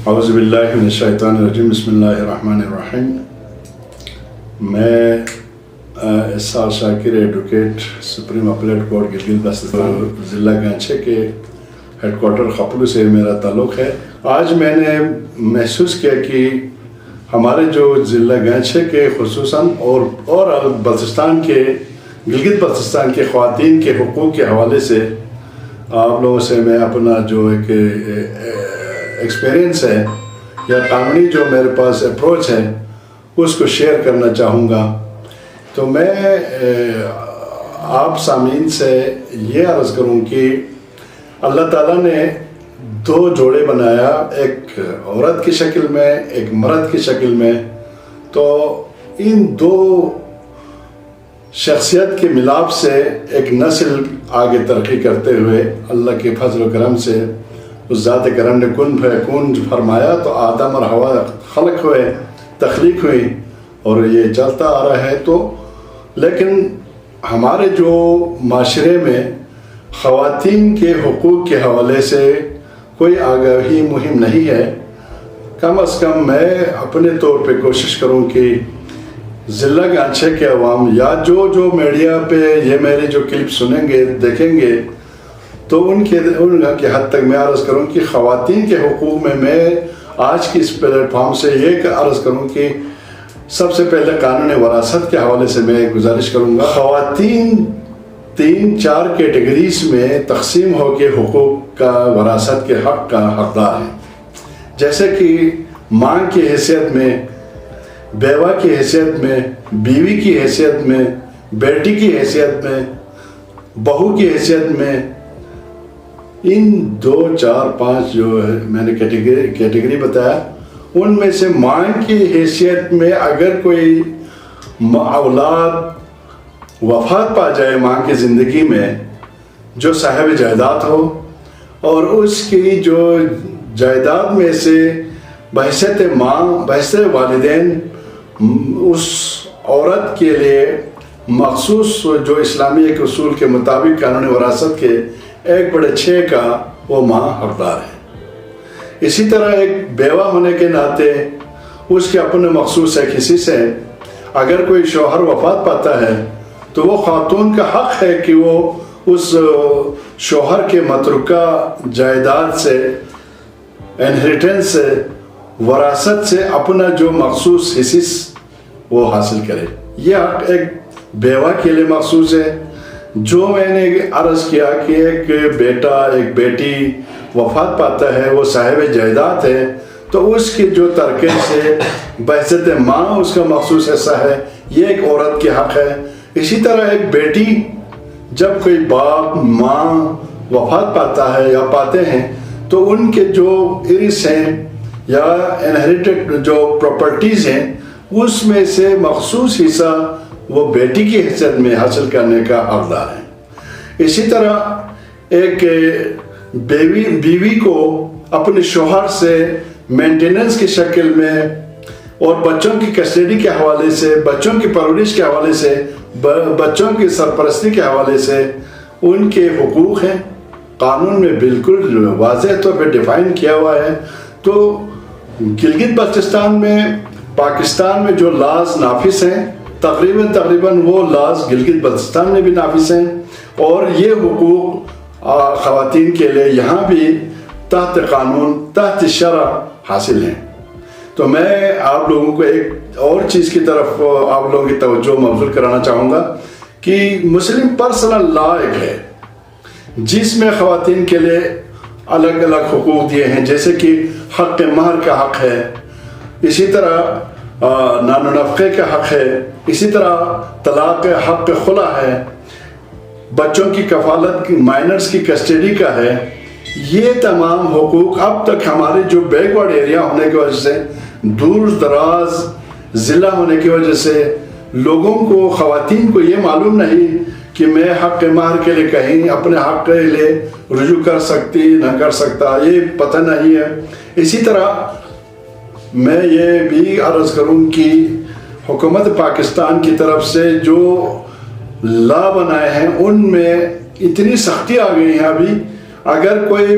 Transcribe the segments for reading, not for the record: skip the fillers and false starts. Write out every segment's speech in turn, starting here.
اعوذ باللہ من الشیطان الرجیم بسم اللہ الرحمن الرحیم۔ میں Ishaq Shakir advocate supreme appellate court Gilgit Baltistan ضلع گانچے کے ہیڈ کوارٹر خپلو سے میرا تعلق ہے۔ آج میں نے محسوس کیا کہ ہمارے جو ضلع گانچے کے خصوصاً اور بلتستان کے گلگت بلتستان کے خواتین کے حقوق کے حوالے سے آپ لوگوں سے میں اپنا جو ایک ایکسپیرینس ہے یا قانونی جو میرے پاس اپروچ ہے اس کو شیئر کرنا چاہوں گا۔ تو میں آپ سامعین سے یہ عرض کروں کہ اللہ تعالیٰ نے دو جوڑے بنایا، ایک عورت کی شکل میں ایک مرد کی شکل میں، تو ان دو شخصیت کے ملاپ سے ایک نسل آگے ترقی کرتے ہوئے اللہ کے فضل و کرم سے اس ذات کرم نے کن فیکون فرمایا تو آدم اور حوا خلق ہوئے، تخلیق ہوئی اور یہ چلتا آ رہا ہے۔ تو لیکن ہمارے جو معاشرے میں خواتین کے حقوق کے حوالے سے کوئی آگاہی مہم نہیں ہے۔ کم از کم میں اپنے طور پہ کوشش کروں کہ ضلع گانچے کے عوام یا جو میڈیا پہ یہ میرے جو کلپ سنیں گے دیکھیں گے تو ان کے حد تک میں عرض کروں کہ خواتین کے حقوق میں آج کی اس پلیٹ فارم سے یہ عرض کروں کہ سب سے پہلے قانون وراثت کے حوالے سے میں گزارش کروں گا۔ خواتین 3-4 کیٹیگریز میں تقسیم ہو کے حقوق کا وراثت کے حق کا حقدار ہیں، جیسے کہ ماں کی حیثیت میں، بیوہ کی حیثیت میں، بیوی کی حیثیت میں، بیٹی کی حیثیت میں، بہو کی حیثیت میں۔ ان 2, 4, 5 جو ہے میں نے کیٹیگری بتایا، ان میں سے ماں کی حیثیت میں اگر کوئی اولاد وفات پا جائے ماں کی زندگی میں جو صاحب جائیداد ہو اور اس کی جو جائیداد میں سے بحیثیت ماں بحیثیت والدین اس عورت کے لیے مخصوص جو اسلامی ایک اصول کے مطابق قانون وراثت کے 1/6 کا وہ ماں حقدار ہے۔ اسی طرح ایک بیوہ ہونے کے ناطے اس کے اپنے مخصوص ایک حصے سے اگر کوئی شوہر وفات پاتا ہے تو وہ خاتون کا حق ہے کہ وہ اس شوہر کے متروکہ جائیداد سے، انہیریٹنس سے، وراثت سے اپنا جو مخصوص حصہ وہ حاصل کرے۔ یہ حق ایک بیوہ کے لیے مخصوص ہے۔ جو میں نے عرض کیا کہ ایک بیٹا ایک بیٹی وفات پاتا ہے، وہ صاحب جائیداد ہے، تو اس کی جو ترکے سے بحیثیت ماں اس کا مخصوص حصہ ہے، یہ ایک عورت کے حق ہے۔ اسی طرح ایک بیٹی جب کوئی باپ ماں وفات پاتا ہے یا پاتے ہیں تو ان کے جو ارث ہیں یا انہیریٹڈ جو پراپرٹیز ہیں اس میں سے مخصوص حصہ وہ بیٹی کی حیثیت میں حاصل کرنے کا حقدار ہے۔ اسی طرح ایک بیوی کو اپنے شوہر سے مینٹیننس کی شکل میں اور بچوں کی کسٹڈی کے حوالے سے، بچوں کی پرورش کے حوالے سے، بچوں کی سرپرستی کے حوالے سے ان کے حقوق ہیں، قانون میں بالکل واضح طور پہ ڈیفائن کیا ہوا ہے۔ تو گلگت بلتستان میں پاکستان میں جو لاز نافذ ہیں تقریباً وہ لاز گلگت بلتستان میں بھی نافذ ہیں، اور یہ حقوق خواتین کے لیے یہاں بھی تحت قانون تحت شرع حاصل ہیں۔ تو میں آپ لوگوں کو ایک اور چیز کی طرف آپ لوگوں کی توجہ مبذول کرانا چاہوں گا کہ مسلم پرسنل لا ایک ہے جس میں خواتین کے لیے الگ الگ حقوق دیے ہیں، جیسے کہ حق مہر کا حق ہے، اسی طرح نان و نفقے کا حق ہے، اسی طرح طلاق حق خلا ہے، بچوں کی کفالت کی مائنرز کی کسٹڈی کا ہے۔ یہ تمام حقوق اب تک ہمارے جو بیک ورڈ ایریا ہونے کی وجہ سے، دور دراز ضلع ہونے کی وجہ سے لوگوں کو، خواتین کو یہ معلوم نہیں کہ میں حق مہر کے لیے کہیں اپنے حق کے لیے رجوع کر سکتی نہ کر سکتا، یہ پتہ نہیں ہے۔ اسی طرح میں یہ بھی عرض کروں کہ حکومت پاکستان کی طرف سے جو لا بنائے ہیں ان میں اتنی سختی آ گئی ہے ابھی، اگر کوئی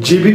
GB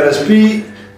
RSP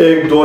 1, 2,